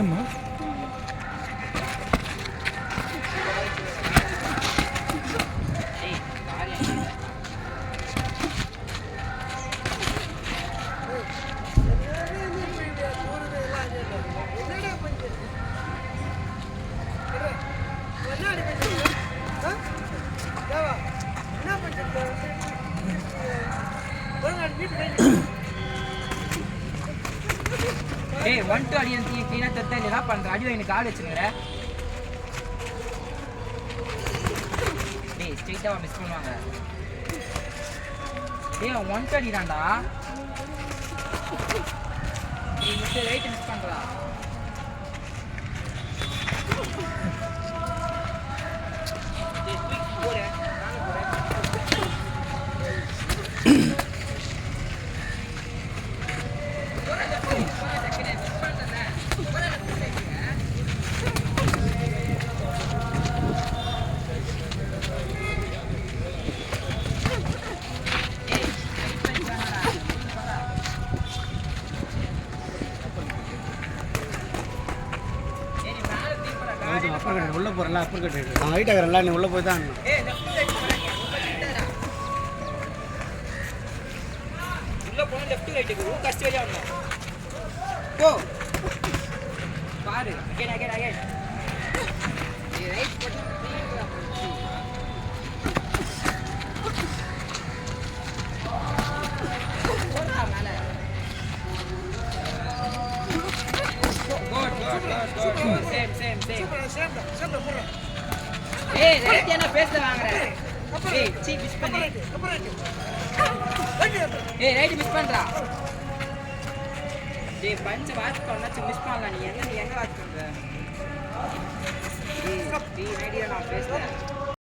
என்னம்மா டேய் 1 2 அடி நீ க்ளீனா தட்ட இல்ல பண்ற அடி எனக்கு கால் வச்சுங்கற டேய் ஸ்ட்ரைட்டா மிஸ் பண்ணுவாங்க டேய் 1 2 அடி தான்டா நீ மிஸ் ரைட் மிஸ் பண்றா டேய் குயிக் போடு நானே போறேன் உள்ள போறல அப்பர் கட் நான் ஹைட் ஆகறல நீ உள்ள போய் தான் ஏய் லெஃப்ட் சைடு உள்ள போனா லெஃப்ட் ரைட் கு கஷ்ட வழியா வரணும் போ பாரு அகைன் நீ ரைட் பட்டன் போடா மேல குட் சேம் போடா ஏய் ரைட் என்ன பேச வாங்குற ஏய் சீ மிஸ் பண்ணு ஏய் ரைட் மிஸ் பண்றா டேய் பஞ்ச் வாட்ச் பண்ணா மிஸ் பண்ணலாம் நீ எங்க வாட்ச் பண்ற டேய் ரைட் நான் பேசுறேன்